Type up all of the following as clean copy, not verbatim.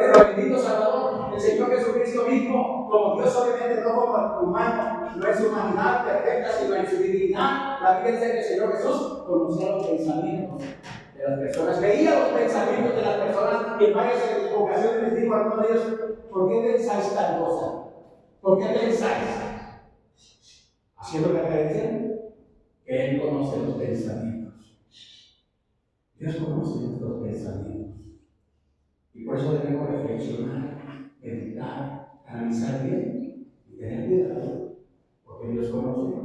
Nuestro bendito Salvador, el Señor Jesucristo mismo, como Dios obviamente no como humano, no es su humanidad perfecta, sino en su divinidad. La Biblia dice que el Señor Jesús conocía los pensamientos de las personas, veía los pensamientos de las personas y en varias ocasiones les dijo a algunos de ellos: ¿por qué pensáis tal cosa? ¿Por qué pensáis? Haciendo referencia que Él conoce los pensamientos. Dios conoce nuestros pensamientos. Y por eso debemos reflexionar, meditar, analizar bien y tener cuidado, porque Dios conoce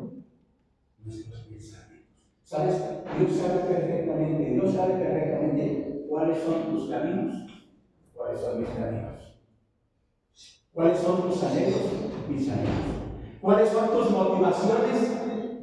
nuestros pensamientos. ¿Sabes? Dios sabe perfectamente cuáles son tus caminos, cuáles son mis caminos, cuáles son tus anhelos, mis anhelos, cuáles son tus motivaciones,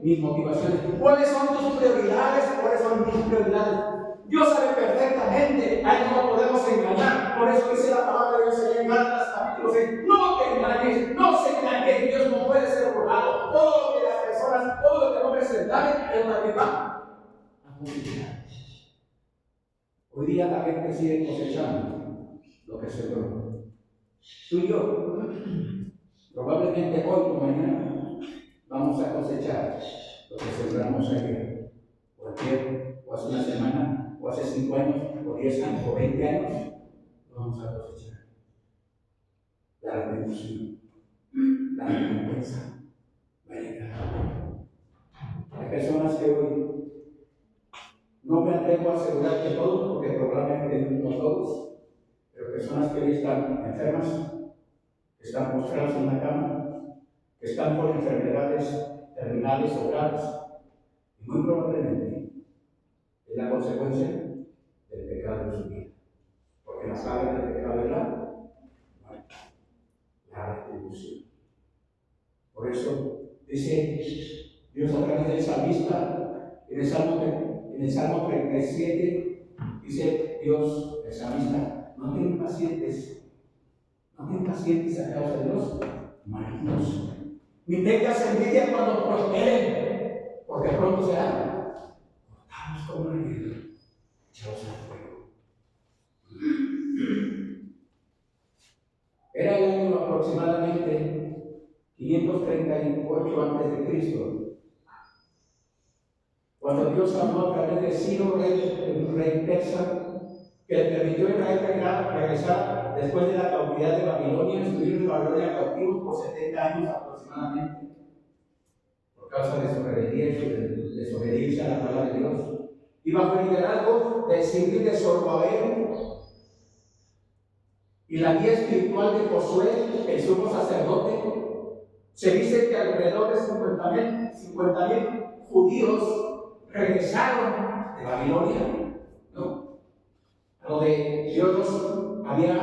mis motivaciones, cuáles son tus prioridades, cuáles son mis prioridades. Dios sabe perfectamente, a Él no lo podemos engañar. Por eso dice la palabra de Dios en Gálatas capítulo 6: no te engañes, no se engañe, Dios no puede ser burlado. Todo lo que las personas, todo lo que el hombre se da, Él también va a cosechar. Hoy día la gente sigue cosechando lo que sembró. Tú y yo, probablemente hoy o mañana, vamos a cosechar lo que sembramos ayer, o ayer, o hace una semana, o hace 5 años, o 10 años, o 20 años. Vamos a cosechar la retribución, la recompensa va a llegar. Hay personas que hoy, no me atrevo a asegurar que todos, porque probablemente no todos, pero personas que hoy están enfermas, que están postradas en la cama, que están por enfermedades terminales o graves, y muy probablemente es la consecuencia del pecado de su vida, porque la paga del pecado es la retribución. Por eso dice Dios a través del salmista en el Salmo 37, dice Dios, el salmista: no te impacientes a causa de los malignos, ni tengas envidia cuando prosperen, porque pronto serán cortados como la hierba, echados al fuego. Era el año aproximadamente 538 a.C., cuando Dios habló a través de Ciro, un rey persa, que le permitió a Israel regresar después de la cautividad de Babilonia. Estuvieron en Babilonia cautivos por 70 años aproximadamente, por causa de su rebeldía y su desobediencia a la palabra de Dios. Y bajo el liderazgo del Sibir de Zorobabel y la guía espiritual de Josué, el sumo sacerdote, se dice que alrededor de 50,000 judíos regresaron de Babilonia, ¿no? Donde Dios los había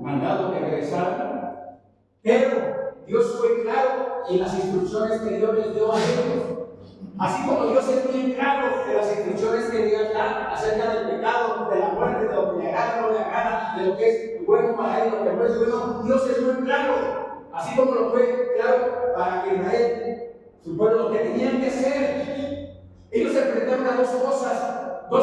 mandado que regresaran, pero Dios fue claro en las instrucciones que Dios les dio a ellos. Así como Dios es bien claro de las instrucciones que Dios da acerca del pecado, de la muerte, de lo que le agrada, no le agrada, de lo que es bueno para Él, lo que no es bueno, Dios es muy claro. Así como lo fue claro para que Israel, su pueblo, lo que tenían que hacer. Ellos se enfrentaron a dos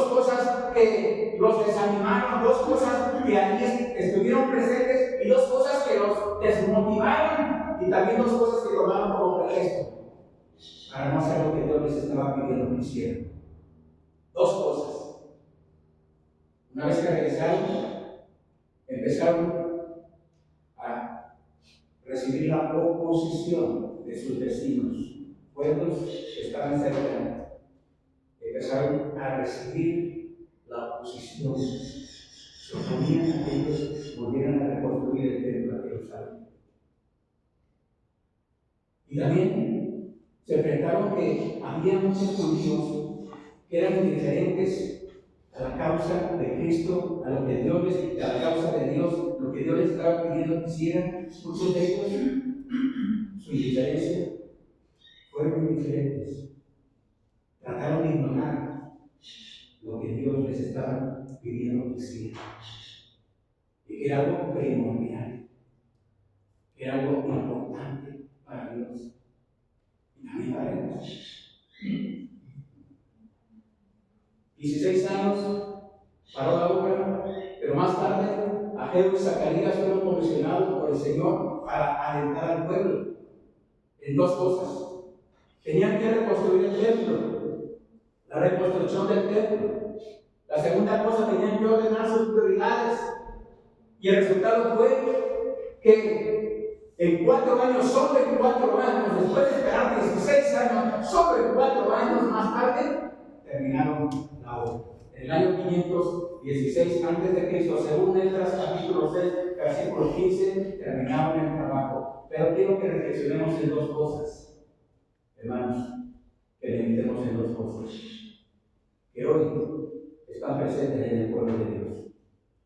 cosas que los desanimaron, dos cosas que allí estuvieron presentes y dos cosas que los desmotivaron, y también dos cosas que tomaron como pretexto para no hacer lo que Dios les estaba pidiendo que hicieran. Dos cosas. Una vez que regresaron, empezaron a recibir la oposición de sus vecinos, pueblos que estaban cerca. Empezaron a recibir la oposición. Se oponían a que ellos volvieran a reconstruir el templo de Jerusalén. Y también se enfrentaron que había muchos judíos que eran indiferentes a la causa de Cristo, a lo que Dios les, a la causa de Dios, lo que Dios les estaba pidiendo que hicieran. Muchos de ellos, su indiferencia, fueron indiferentes. Trataron de ignorar lo que Dios les estaba pidiendo que hicieran. Y que era algo primordial, que era algo importante para Dios y también para ellos. 16 años paró la obra, pero más tarde, Ageo y Zacarías fueron comisionados por el Señor para alentar al pueblo en dos cosas. Tenían que reconstruir el templo, la reconstrucción del templo. La segunda cosa, tenían que ordenar sus prioridades. Y el resultado fue que en 4 años, solo en 4 años, después de esperar 16 años, solo en 4 años más tarde, terminaron la obra. En el año 516 a.C., según Esdras capítulo 6, versículo 15, terminaron el trabajo. Pero quiero que reflexionemos en dos cosas, hermanos, que meditemos en dos cosas, que hoy están presentes en el pueblo de Dios.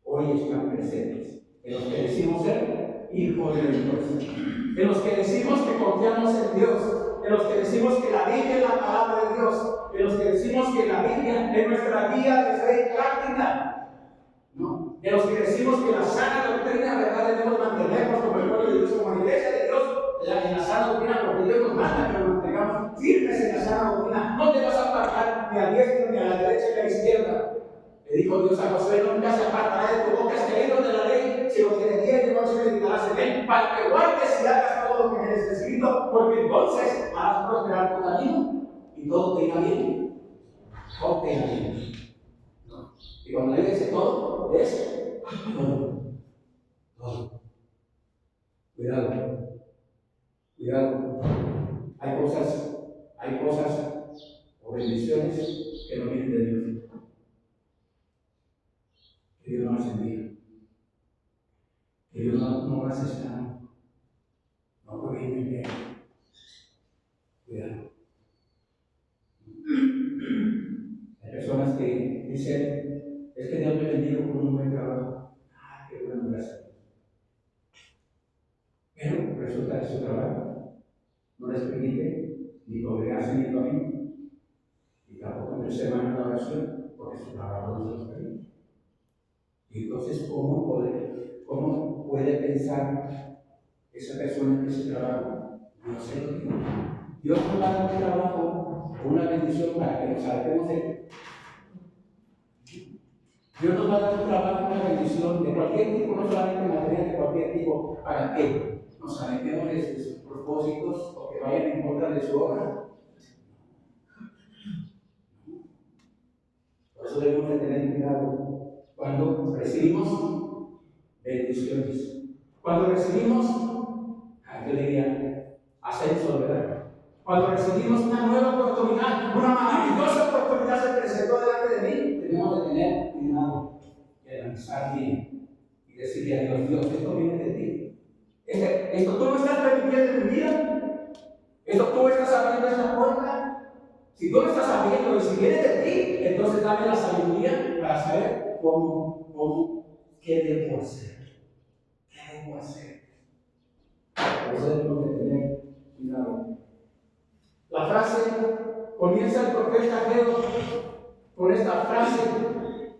Hoy están presentes en los que decimos ser hijos de Dios, en los que decimos que confiamos en Dios, en los que decimos que la Biblia es la palabra de Dios, en los que decimos que la Biblia es nuestra guía de fe práctica, ¿no? En los que decimos que la sana doctrina, ¿verdad?, debemos mantenernos como el pueblo de Dios, como la iglesia de Dios, en la sana doctrina, porque Dios nos manda que nos mantengamos firmes en la sana doctrina. No te vas a apartar ni a diestra, ni a la derecha, ni a la izquierda. Le dijo Dios a Josué: nunca se apartará de tu boca este libro de la ley, sino que de día y de noche meditarás en él, para que guardes y hagas todo lo que en él está escrito, porque entonces harás prosperar tu camino y todo te irá bien. Todo te irá bien. ¿No? Y cuando le dice todo, es todo. Todo. Cuidado. Cuidado. Hay cosas o bendiciones que no vienen de Dios. Que Dios no las envía, que Dios no las está, no provienen de Él. Cuidado. Hay personas que dicen: es que Dios me bendijo con un buen trabajo. Ah, qué bueno, gracias. Pero resulta que su trabajo no les permite ni congregarse ni domingo, y tampoco entre semana de oración, porque su trabajo no se los permite. Y entonces, ¿cómo puede pensar esa persona que ese trabajo no se lo dio? Dios nos va a dar un trabajo, una bendición para que nos alejemos de Él. Dios nos va a dar un trabajo, una bendición de cualquier tipo, no solamente material, de cualquier tipo, para que nos alejemos de sus propósitos o que vayan en contra de su obra. Por eso debemos de tener cuidado cuando recibimos bendiciones. Cuando recibimos, yo diría, ascenso, ¿verdad? Cuando recibimos una nueva oportunidad, una maravillosa oportunidad se presentó delante de mí, tenemos de tener cuidado y analizar bien y decirle a Dios: Dios, esto viene de ti. Esto tú me estás permitiendo en mi vida. Esto tú estás abriendo esta puerta. Si tú me estás abriendo y si viene de ti, entonces dame la sabiduría para saber qué debo hacer. ¿Qué debo hacer? Por eso debemos de tener cuidado. La frase comienza el profeta Ageo con esta frase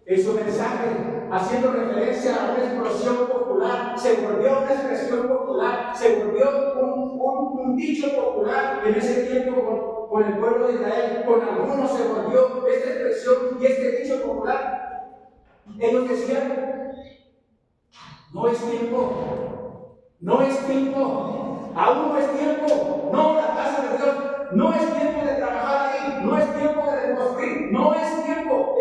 en su mensaje, haciendo referencia a una explosión popular. Se volvió una expresión popular, se volvió un dicho popular en ese tiempo con el pueblo de Israel. Con algunos se volvió esta expresión y este dicho popular. Ellos decían: no es tiempo, no es tiempo, aún no es tiempo, no, la casa de Dios, no es tiempo de trabajar ahí, no es tiempo de reconstruir, no es tiempo.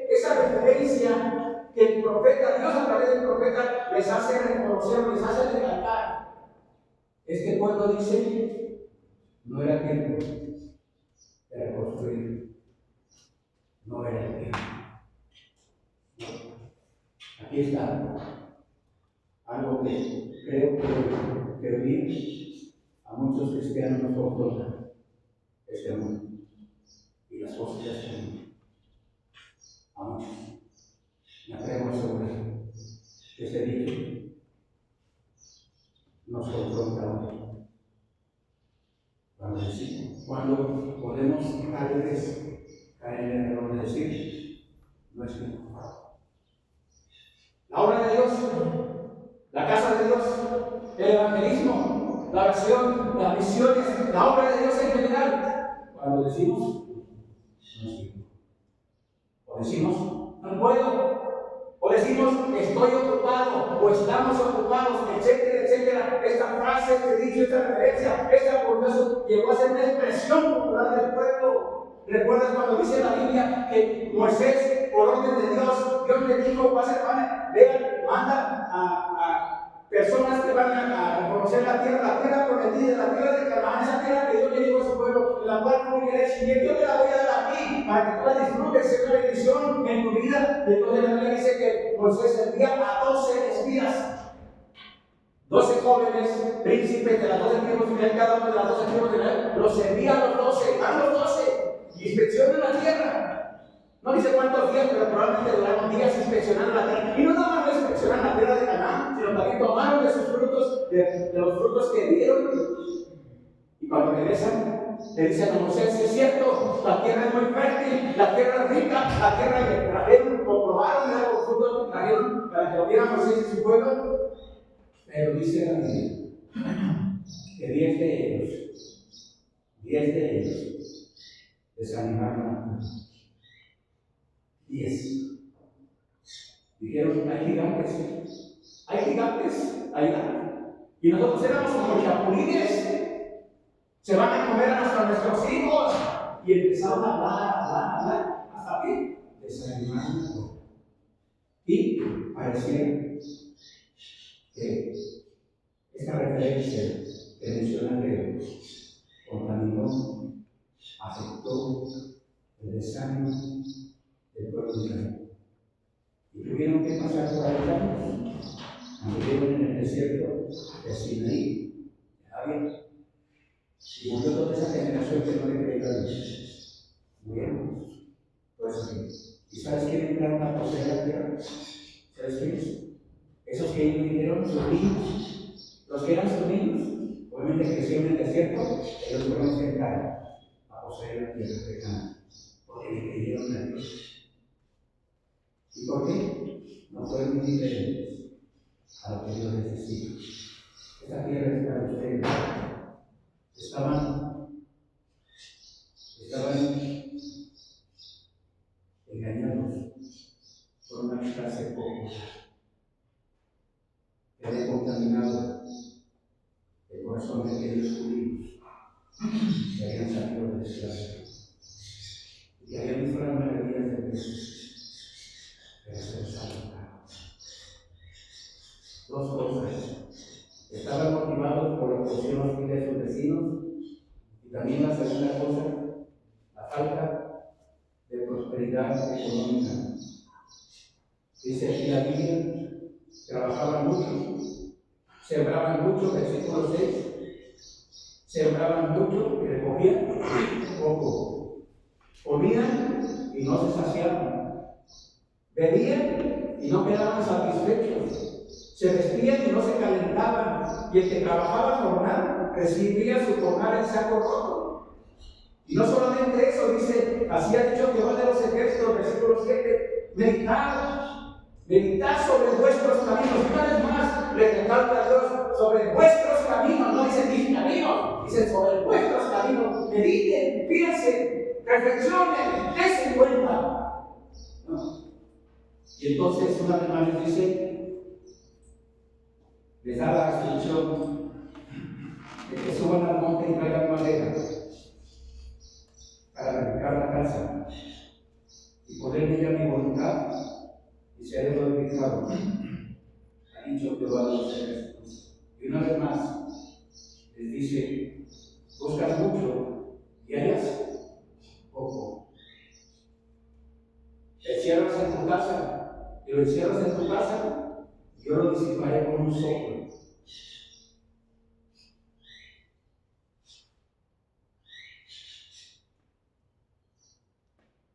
Esa referencia que el profeta, Dios a través del profeta, les hace reconocer, les hace recalcar. Este pueblo dice: no era tiempo de reconstruir, no era el tiempo. Aquí está algo que creo que hoy a muchos cristianos nos confronta: este mundo y las cosas de este mundo. A muchos. Me atrevo a asegurar que este dicho nos confronta hoy. Cuando podemos tal vez caer en el error de decir: no es tiempo. La obra de Dios, la casa de Dios, el evangelismo, la oración, las misiones, la obra de Dios en general. Cuando decimos: no es tiempo. O decimos: no puedo. O decimos estoy ocupado, o estamos ocupados, etcétera, etcétera. Esta frase, este dicho, esta referencia, esta por eso llegó a ser una expresión popular del pueblo. ¿Recuerdas cuando dice la Biblia que Moisés, por orden de Dios le dijo, vean, manda a personas que van a conocer la tierra prometida, la tierra de Canaán, esa tierra que Dios le dijo a su pueblo, en la cual fluye leche y miel, yo te la voy a dar a ti, para que tú la disfrutes, sea una bendición en tu vida. Y entonces la Biblia dice que Moisés envía a 12 espías, 12 jóvenes príncipes de las 12 tribus de Israel, cada uno de las 12 tribus de Israel, los envía a los 12, van los 12, y inspeccionan la tierra. No dice cuántos días, pero probablemente duraron días inspeccionando la tierra. Y no nada más inspeccionaron la tierra de Canaán, sino también tomaron de sus frutos, de los frutos que dieron. Y cuando regresan, le dicen a Moisés, es cierto, la tierra es muy fértil, la tierra es rica, la tierra que trajeron, comprobaron los frutos que trajeron para que lo vieran Moisés y su pueblo. Pero dice la Biblia que 10 de ellos desanimaron a todos. 10. Dijeron, hay gigantes allá. Y nosotros éramos como chapulines. Se van a comer hasta nuestros hijos. Y empezaron a hablar. ¿Hasta qué? Desanimaron a todos. Y parecía que esta referencia que menciona Leo contaminó, afectó el desánimo del pueblo de Israel. Y tuvieron que pasar 40 años, anduvieron en el desierto de Sinaí, ¿está bien? Y murió toda esa generación que no le creía a Dios. Murieron. Pues, ¿y sabes quién entraron a poseer la tierra? ¿Sabes quiénes? Esos que ellos vinieron, sus niños. Los que eran sus niños, obviamente crecieron en el desierto, ellos fueron que entrar a poseer la tierra de Canaán, porque le creyeron a Dios. ¿Y por qué? No fueron indiferentes a lo que Dios les decía. Esta tierra es para ustedes. Estaban engañados por una clase popular que había contaminado el corazón de aquellos judíos que habían salido de esclavitud y que habían visto las maravillas de Dios, pero se les alejaron. Dos cosas. Estaban motivados por la oposición hostil de sus vecinos, y también la segunda cosa, la falta de prosperidad económica. Dice aquí la Biblia, trabajaban mucho, sembraban mucho, versículo 6, sembraban mucho y recogían poco, comían y no se saciaban, bebían y no quedaban satisfechos, se vestían y no se calentaban, y el que trabajaba jornal recibía su jornal en saco roto. Y no solamente eso, dice, así ha dicho Jehová de los ejércitos, versículo 7, meditad sobre vuestros caminos. Y una vez más le recalca a Dios, sobre vuestros caminos, no dice mis caminos, dice sobre vuestros caminos. Mediten, piensen, reflexionen, dense cuenta. ¿No? Y entonces una vez más les dice, les da la instrucción de que suban al monte y traigan madera para edificar la casa y poner en ella mi voluntad y seré glorificado. Ha dicho Jehová de los ejércitos. Y una vez más les dice, buscas mucho y hallas poco. Te encierras en tu casa y lo encierras en tu casa, yo lo disiparé con un soplo.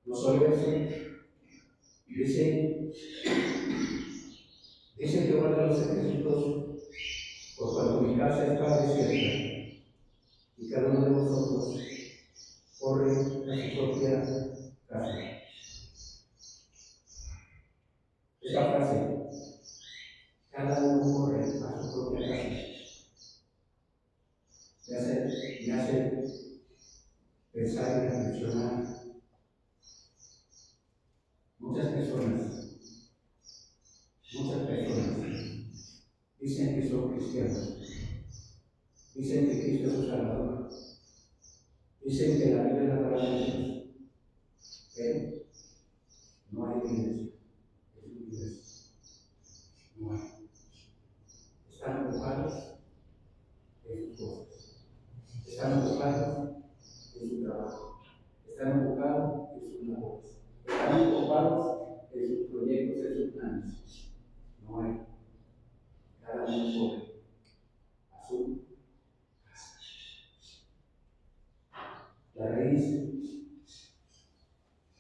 No solo eso, dice Jehová de los ejércitos, por cuanto mi casa está desierta y cada uno de vosotros corre a su propia casa. Esa frase, cada uno corre a su propia casa, me hace pensar y reflexionar. Muchas personas Dicen que son cristianos. Dicen que Cristo es su Salvador. Dicen que la Biblia es la palabra de Dios. Pero no hay evidencia. Es una evidencia. No hay. Están ocupados en sus cosas. Están ocupados en su trabajo. Están ocupados en sus labores. Están ocupados en sus proyectos, en sus planes. No hay. Cada uno corre a su casa. La raíz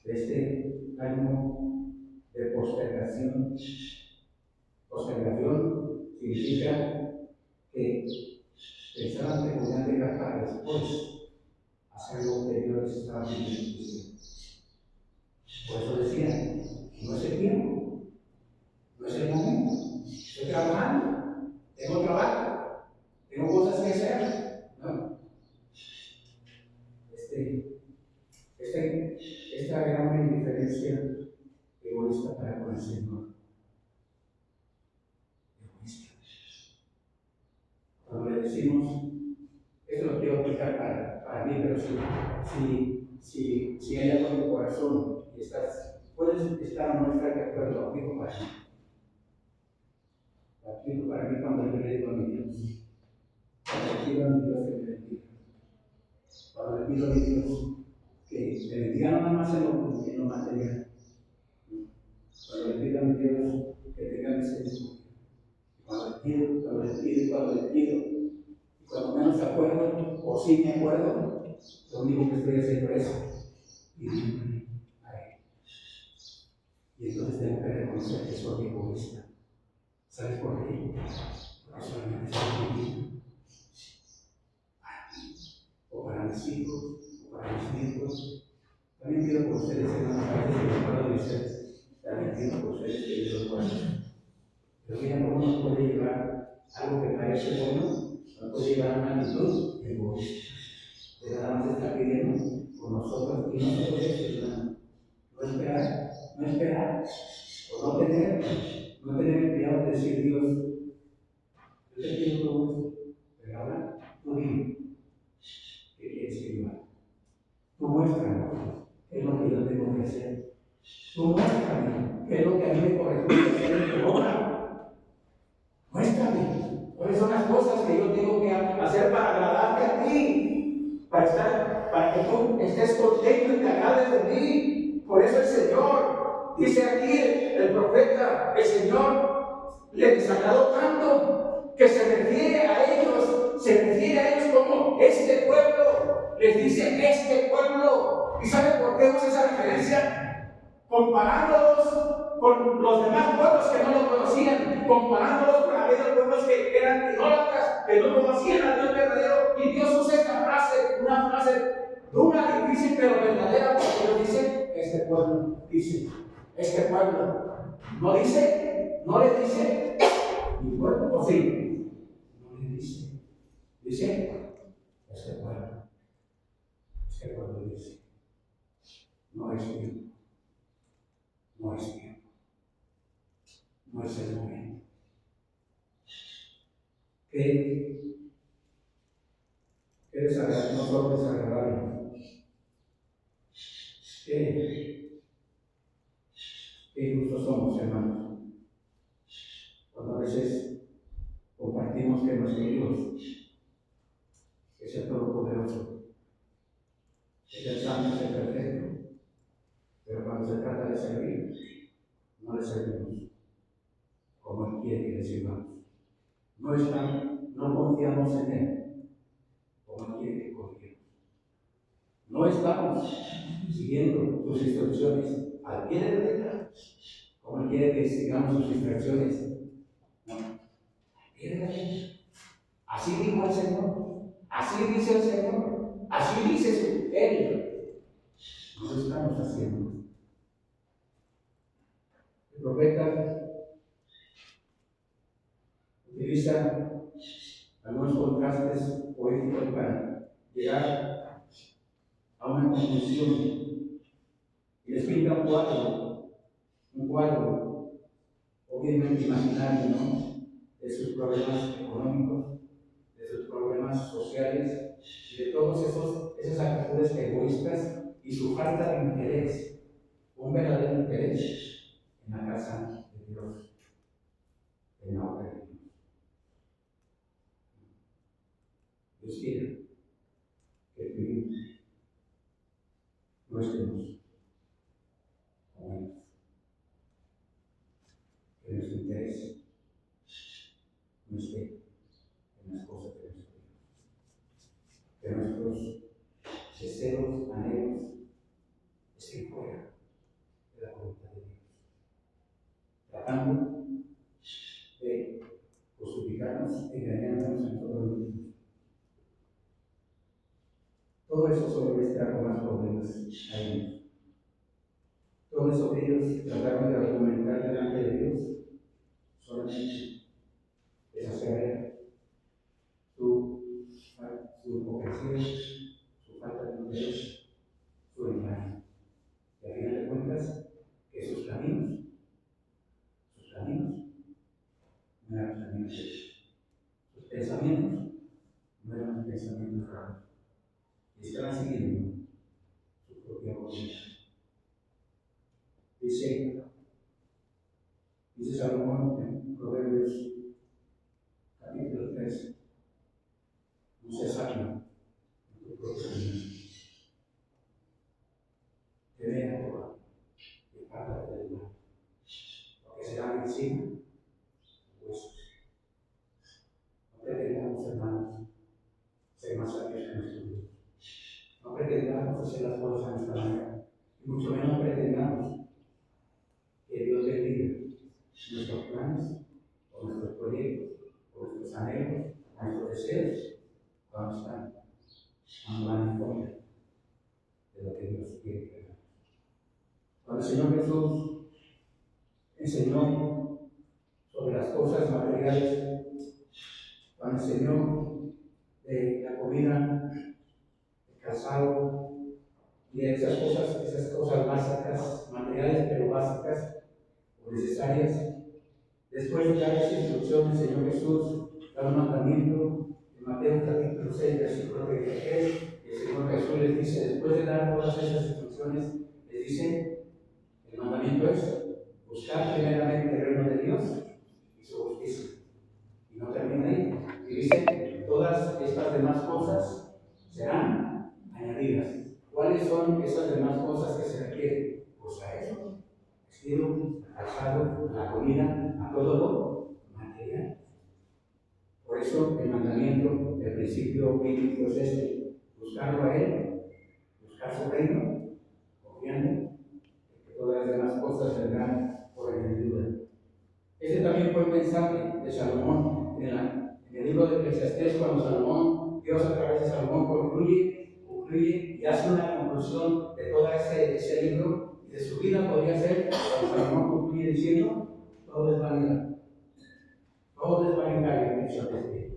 de este ánimo de postergación significa que pensaban que podían dejar para después hacer lo que Dios les estaba pidiendo. Por eso decían, no es el tiempo, no es el momento, estoy trabajando, tengo trabajo, tengo cosas que hacer. No. Esta era una indiferencia egoísta para con el Señor. Egoísta. Cuando le decimos, esto lo quiero aplicar para mí, pero si hay algo en tu corazón y puedes estar o no estar de acuerdo, lo aplico para mí. Lo aplico para mí cuando yo le digo a mi Dios. Cuando le pido a mi Dios que me bendiga. Cuando le pido a mi Dios que me bendiga no nada más en lo material. Cuando le pido a mi Dios que tenga misericordia. Cuando le pido, y cuando menos se acuerdo, o sí me acuerdo, lo único que estoy haciendo es pidiéndole a Él. Y entonces tengo que reconocer que soy egoísta. ¿Sabes por qué? Porque solamente estoy pidiendo para mí, o para mis hijos, o para mis nietos. También pido por ustedes, hermanos, a veces me acuerdo de ustedes. También pido por ustedes que Dios los guarde. Pero mira cómo nos puede llevar algo que parece bueno, nos puede llevar a una actitud egoísta. Que nada más está pidiendo por nosotros y nosotros hermano. No esperar, o no tener el cuidado de decir Dios, yo te pido todo esto, pero ahora tú dime qué quieres que yo haga. Tú muéstrame qué es lo que yo tengo que hacer. Tú muéstrame qué es lo que a mí me corresponde hacer en tu obra. Muéstrame cuáles son las cosas que yo tengo que hacer para agradarte a ti, para que tú estés contento y te agrades de mí. Por eso el Señor dice aquí, el profeta, el Señor le desagradó tanto que se refiere a ellos como este pueblo. Les dice este pueblo. ¿Y sabe por qué usa esa referencia? Comparándolos con los demás pueblos que no lo conocían, comparándolos con aquellos pueblos que eran idólatras, que no conocían al Dios verdadero. Y Dios usa esta frase, una frase dura, difícil, pero verdadera, porque Dios dice, este pueblo, dice, este pueblo. No dice, no le dice, mi pueblo, o sí, no le dice, dice, este pueblo dice, no es mío. No es tiempo, no es el momento. ¿Qué desagradable? No solo desagradable. ¿Qué injustos somos, hermanos? Cuando a veces compartimos que nuestro Dios es el Todopoderoso, es el Santo, es el Perfecto, pero cuando se trata de servir, no le servimos como Él quiere que le sirvamos. No confiamos en Él como Él quiere que confiemos. No estamos siguiendo sus instrucciones al pie de la letra, como Él quiere que sigamos sus instrucciones. No, al pie de la letra. Así dijo el Señor, así dice el Señor, así dice Él. No lo estamos haciendo. El profeta utiliza algunos contrastes poéticos para llegar a una conclusión y les pinta un cuadro obviamente imaginario, ¿no? De sus problemas económicos, de sus problemas sociales y de todas esas actitudes egoístas y su falta de interés, un verdadero interés en la casa de Dios, en la obra de Dios. Dios quiere que tú no estemos como ellos, que nuestro interés no esté en las cosas de nuestro Dios, que nuestros deseos, anhelos estén fuera de la voluntad de Dios, tratando de justificarnos, engañándonos en todo lo mismo. Todo eso solo les trajo más problemas a ellos. Todo eso que ellos trataron de argumentar delante de Dios, solamente es hacer su hipocresía, su falta de interés, su engaño. Y al final de cuentas, que sus caminos no eran los caminos de Dios. Sus pensamientos no eran los pensamientos raros. Y estaban siguiendo su propia voluntad. Dice Salomón en Proverbios capítulo 3, no se sabio en tu propio camino. Teme a Jehová y apártate del mal, porque serán encima huesos. No pretendamos, hermanos, ser más sabios que nuestro Dios. No pretendamos hacer las cosas a nuestra manera, y mucho menos pretendamos que Dios bendiga nuestros planes, o nuestros proyectos, o nuestros anhelos, o nuestros deseos, cuando van en contra de lo que Dios quiere que hagamos. Cuando el Señor Jesús enseñó sobre las cosas materiales, cuando enseñó de la comida, el calzado, y de esas cosas básicas, materiales pero básicas o necesarias, después de dar esa instrucción, el Señor Jesús da un mandamiento en Mateo capítulo 6, versículo 33, y el Señor Jesús les dice, después de dar todas esas instrucciones, les dice, el mandamiento es buscar primeramente el reino de Dios y su justicia. Y no termina ahí. Y dice, todas estas demás cosas serán añadidas. ¿Cuáles son esas demás cosas que se requieren? Pues a eso, vestido, calzado, a la comida, a todo lo material. Por eso el mandamiento, el principio bíblico es este: buscarlo a Él, buscar su reino, confiando que todas las demás cosas vendrán por añadidura. Ese también fue el mensaje de Salomón en el libro de Eclesiastés, cuando Dios a través de Salomón concluye y hace una conclusión de todo ese libro y de su vida. Podría ser, cuando Salomón concluye diciendo, todo es vanidad. Todo es vanidad y aflicción de espíritu.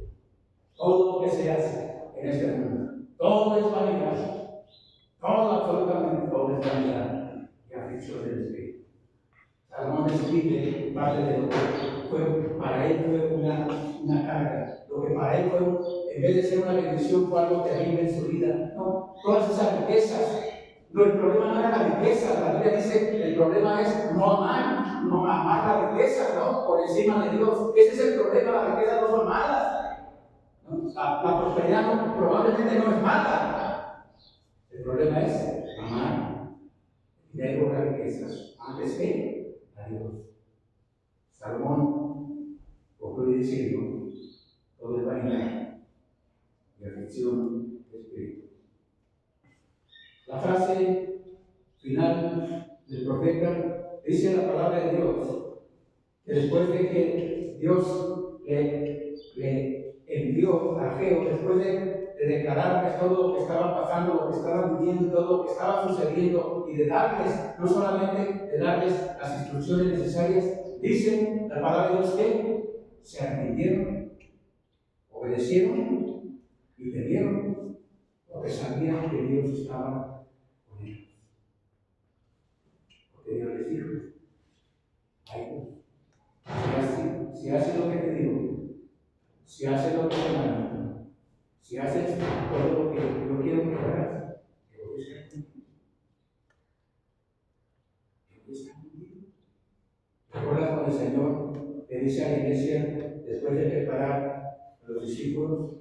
Todo lo que se hace en este mundo, todo es vanidad. Todo, absolutamente todo es vanidad y aflicción del espíritu. Salomón describe parte de lo que para él fue una carga, lo que para él fue, en vez de ser una bendición, fue algo terrible en su vida. No, todas esas riquezas. No, el problema no era la riqueza. La Biblia dice el problema es no amar la riqueza, ¿no? Por encima de Dios. Ese es el problema, las riquezas no son malas. ¿No? La prosperidad probablemente no es mala. El problema es amar y dinero, las riquezas antes que a Dios. Salomón concluye diciendo, todo es vanidad y aflicción de espíritu. La frase final del profeta dice la palabra de Dios, que después de que Dios le envió a Ageo, después de declararles todo lo que estaba pasando, lo que estaban viviendo, todo lo que estaba sucediendo, y de darles, no solamente de darles las instrucciones necesarias, dice la palabra de Dios que se arrepintieron, obedecieron y temieron, porque sabían que Dios estaba con ellos. Porque Dios les dijo, ay, si haces lo que te digo, Si haces lo que te mando, si haces todo lo que yo quiero que hagas, yo voy a estar contigo. Yo voy a estar contigo. ¿Recuerdas cuando el Señor le dice a la iglesia, después de preparar a los discípulos,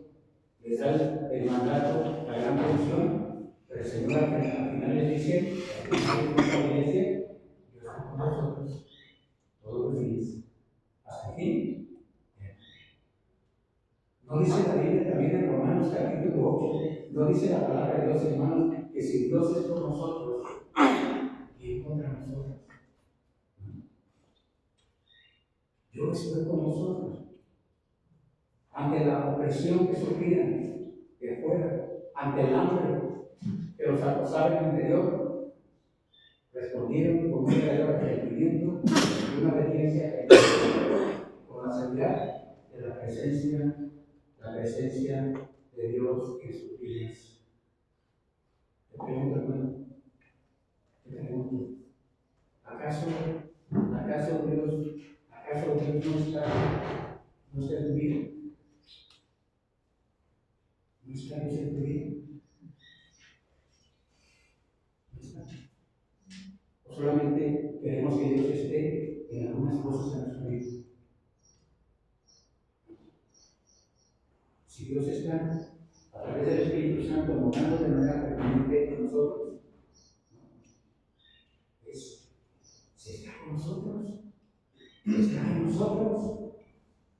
les da el mandato, la gran comisión, pero el Señor al final les dice, a la iglesia, yo estoy con vosotros todos los días, hasta el fin. No dice la Biblia también en Romanos capítulo 8, no dice la palabra de Dios, hermanos, que si Dios es por nosotros, ¿quién contra nosotros? Yo estoy con nosotros. Ante la opresión que sufrían de afuera, ante el hambre que los acosaba en el interior, respondieron con un verdadero arrepentimiento y una obediencia con la seguridad de la presencia de Dios en sus vidas. Te pregunto, hermano, te pregunto, ¿acaso Dios no está en tu vida? ¿No está Dios en tu vida? ¿No está? ¿O solamente queremos que Dios esté en algunas cosas en nuestra vida? Si Dios está a través del Espíritu Santo morando de manera permanente en nosotros, si está con nosotros, está en nosotros,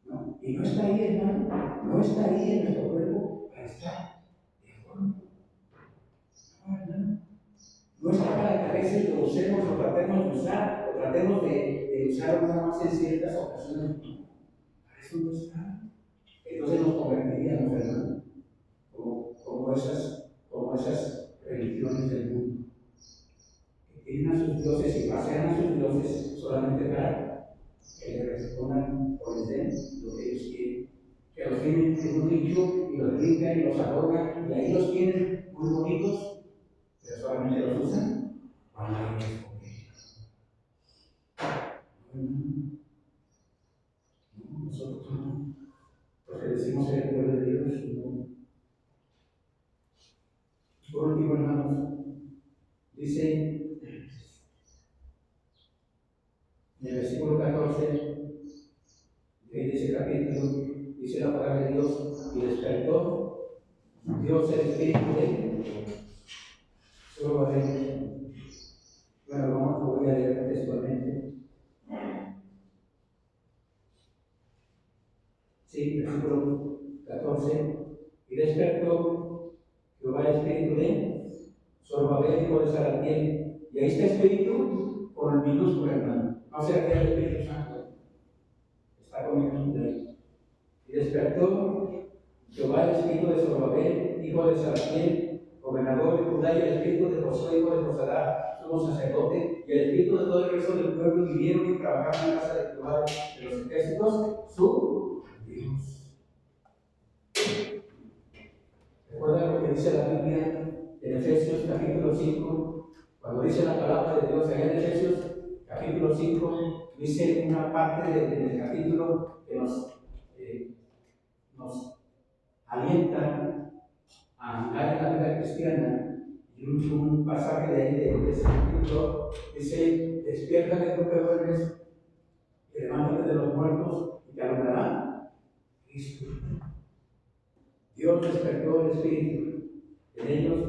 ¿no? Y no está ahí, hermano, no está ahí en nuestro cuerpo para estar de acuerdo. No, hermano. No está para que a veces lo usemos, lo tratemos de usar, o tratemos de usar nada más en ciertas ocasiones. Para eso no está. Entonces nos convertiríamos, hermano, como esas religiones del mundo, que tienen a sus dioses y pasean a sus dioses solamente para que le respondan o les den lo que ellos quieren. Que los tienen en un nicho y los brincan y los adornan, y ahí los tienen muy bonitos, pero solamente los usan para que les conviene. No, nosotros no. Porque decimos ser el pueblo de Dios, no. Por último, hermanos, dice en el versículo 14 de ese capítulo, dice la palabra de Dios, y despertó Dios el espíritu de solo a ver. Bueno, lo voy a leer textualmente. Sí, versículo 14. Y despertó Jehová el espíritu de Zorobabel, hijo de Salatiel. Y ahí está espíritu con el minúsculo, hermano. No sea que el Espíritu Santo está con el minúsculo ahí. Y despertó Jehová el espíritu de Zorobabel, hijo de Salatiel, gobernador de Judá, y el espíritu de Josué, hijo de Josadá, sumo sacerdote, y el espíritu de todo el resto del pueblo vinieron y trabajaron en la casa de Jehová de los ejércitos, su Dios. Recuerda lo que dice la Biblia en Efesios capítulo 5, cuando dice la palabra de Dios allá en Efesios capítulo 5, dice una parte del capítulo que nos alienta a andar en la vida cristiana. Y un pasaje de ahí de ese capítulo dice: despierta de tu que duermes y levántate de los muertos y te alumbrará Cristo. Dios despertó el espíritu en ellos,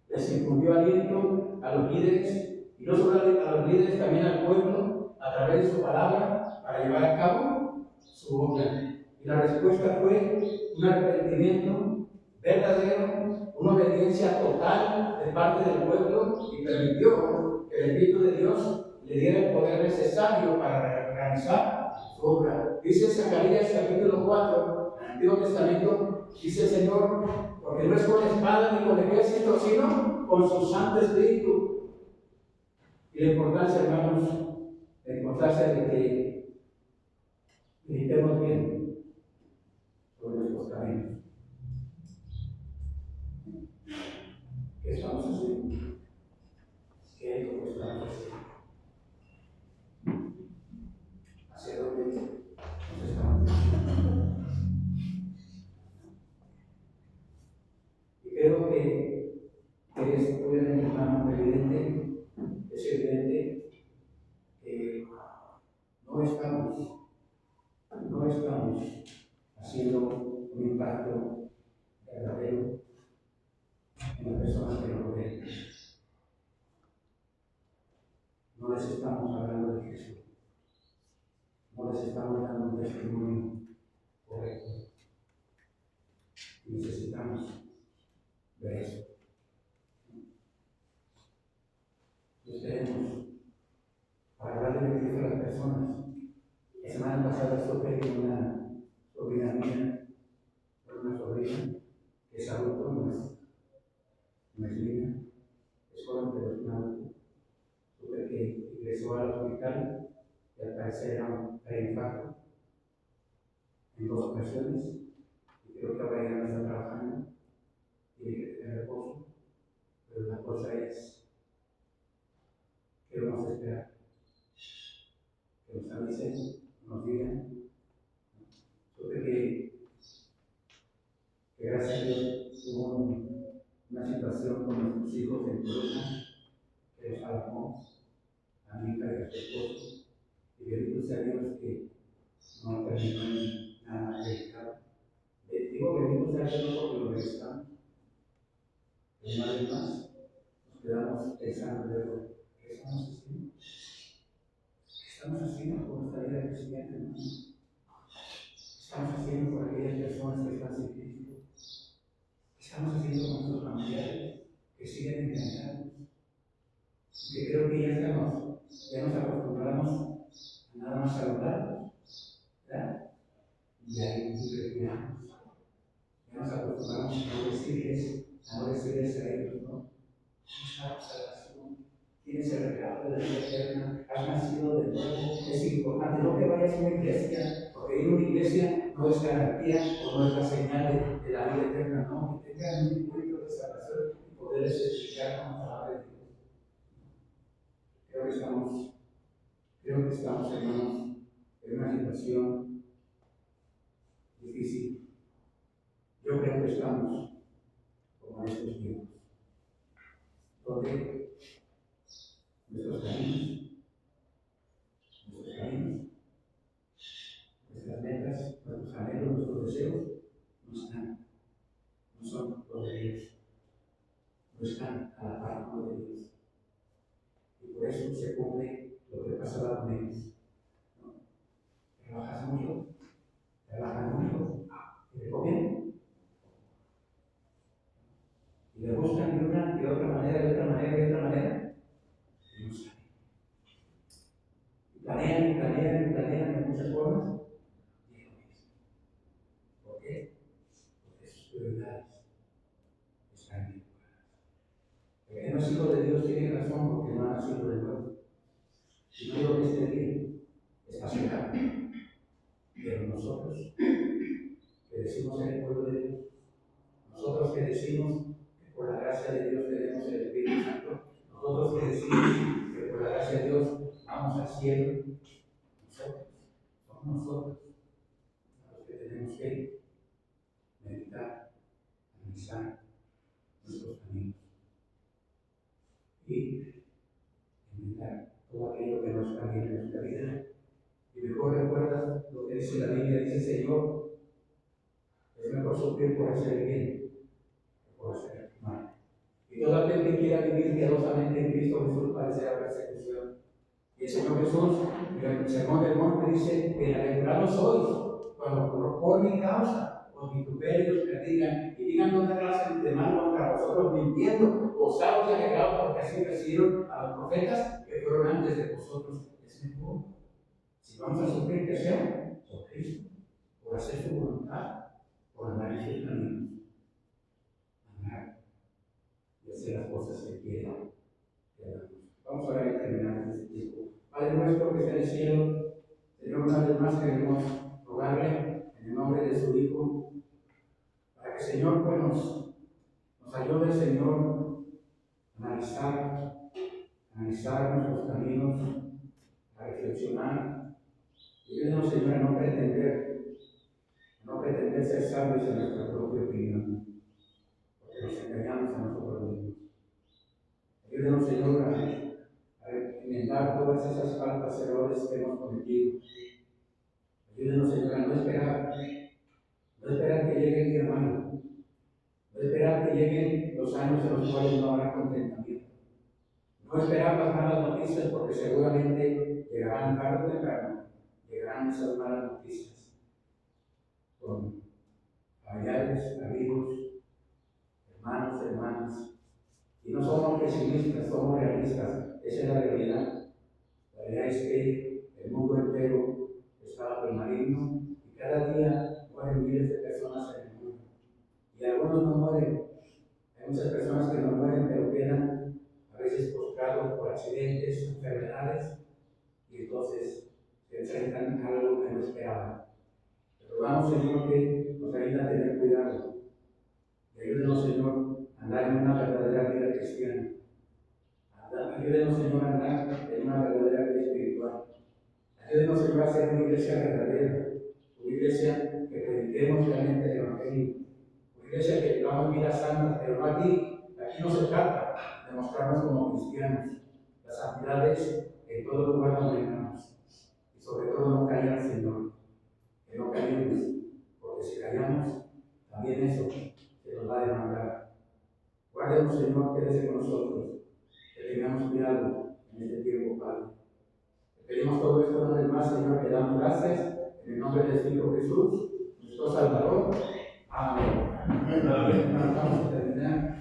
les infundió aliento a los líderes, y no solo a los líderes, también al pueblo, a través de su palabra, para llevar a cabo su obra. Y la respuesta fue un arrepentimiento verdadero, una obediencia total de parte del pueblo, y permitió que el Espíritu de Dios le diera el poder necesario para realizar su obra. Dice Zacarías capítulo 4, en el Antiguo Testamento, dice el Señor: porque no es con espada ni con ejército, sino con su Santo Espíritu. Y la importancia, hermanos, la importancia de que meditemos bien sobre nuestros caminos. ¿Qué estamos haciendo? ¿Qué es lo que estamos haciendo? ¿Hacia dónde nos estamos dirigiendo? es obviamente, hermano, evidente, es evidente que no estamos haciendo un impacto verdadero en las personas que nos rodean. No les estamos hablando de Jesús. No les estamos dando un testimonio correcto. Necesitamos ver eso. Nos queremos para hablar de Cristo a las personas. La semana pasada estuve con una sobrina mía, una sobrina que es adulto, no es niña, es joven, pero es un adulto. Supe que ingresó al hospital y al parecer era un infarto en 2 ocasiones, y creo que ahora ya no está trabajando, tiene que tener reposo, pero la cosa es que vamos a esperar, que nos avisen, nos digan. Supe que gracias a Dios hubo una situación con nuestros hijos en Colombia que los alarmó a mi hija y a su esposo, y bendito sea Dios que no terminó en nada delicado. Digo bendito sea Dios no porque lo necesitamos, pero una vez más nos quedamos pensando luego, ¿qué estamos haciendo? ¿Qué estamos haciendo con nuestra vida cristiana, hermano? ¿Qué estamos haciendo por aquellas personas que están sin Cristo? ¿Qué estamos haciendo con nuestros familiares que siguen engañados? Que creo que ya nos acostumbramos a nada más saludarlos, ¿verdad? Y ahí nos retiramos. Ya nos acostumbramos a no decirles a ellos, ¿no? ¿Cómo está la salvación? Tienes el regalo de la vida eterna, has nacido de nuevo. Es importante, no que vayas a una iglesia, porque ir a una iglesia no es garantía o no es la señal de la vida eterna, no. Que tengan un encuentro de salvación y poderles explicar con la palabra de Dios. Creo que estamos, hermanos, en una situación difícil. Yo creo que estamos como en estos tiempos, donde nuestros caminos, nuestras metas, nuestros anhelos, nuestros deseos, no son los de Dios, no están a la par con los de Dios. Y por eso se cumple lo que pasaba con ellos. ¿No? Trabajan mucho, y le comen, y le buscan de una, de otra manera, y no saben. Planean de muchas formas, y es lo mismo. ¿Por qué? Porque sus prioridades están bien claras. El que no es hijo de Dios tiene razón porque no ha nacido de nuevo. Y no digo que este día está cercano, pero nosotros que decimos ser el pueblo de Dios, nosotros que decimos que por la gracia de Dios tenemos el Espíritu Santo, nosotros que decimos que por la gracia de Dios vamos al cielo, somos nosotros los que tenemos que meditar, analizar nuestros caminos y inventar todo aquello que no está bien en nuestra vida. Y mejor recuerda lo que dice la Biblia, dice Señor, es mejor sufrir por hacer el bien que por hacer el mal. Y todo aquel que quiera vivir piadosamente en Cristo Jesús padecerá persecución. Y el Señor Jesús, en el Sermón del Monte, dice: bienaventurados sois cuando por mi causa os vituperen y os perdigan y digan toda clase de mal contra vosotros, mintiendo. Gozaos y alegraos, porque así recibieron a los profetas que fueron antes de vosotros. Es mejor. Si vamos a sufrir, que sea por Cristo, por hacer su voluntad, por andar en sus caminos, andar y hacer las cosas que quieren que hagamos. Vamos a orar y terminar este tiempo. Padre nuestro que está en el cielo, Señor, una vez más queremos rogarle en el nombre de su Hijo, para que, Señor, pues nos ayude, Señor, a analizar nuestros caminos, a reflexionar. Y ayúdanos, Señor, a no pretender ser sabios en nuestra propia opinión, porque nos engañamos a nosotros mismos. enmendar todas esas faltas, errores que hemos cometido. Ayúdenos, Señor, a no esperar que llegue el día malo, no esperar que lleguen los años en los cuales no habrá contentamiento, no esperar las malas noticias, porque seguramente llegarán tarde o temprano, llegarán esas malas noticias con familiares, amigos, hermanos, hermanas. Y no somos pesimistas, somos realistas. Esa es la realidad. La realidad es que el mundo entero está bajo el maligno y cada día mueren miles de personas en el mundo. Y algunos no mueren. Hay muchas personas que no mueren, pero quedan a veces postrados por accidentes, enfermedades, y entonces se enfrentan a algo que no esperaban. Pero rogamos, Señor, que nos ayude a tener cuidado. Y ayúdenos, Señor, a andar en una verdadera vida cristiana. Ayúdenos, Señor, a andar en una verdadera vida espiritual. Ayúdenos, Señor, a ser una iglesia verdadera, una iglesia que prediquemos realmente el Evangelio, una iglesia que vivamos vidas santas, pero no aquí. Aquí no se trata de mostrarnos como cristianos. La santidad es en todo lugar donde andamos. Y sobre todo no callar, Señor, que no callemos, porque si callamos, también eso se nos va a demandar. Guárdemos, Señor, quédese con nosotros, que tengamos cuidado en este tiempo, Padre. Te pedimos todo esto una vez más, Señor, que damos gracias en el nombre del Hijo Jesús, nuestro Salvador. Amén. Vamos a terminar.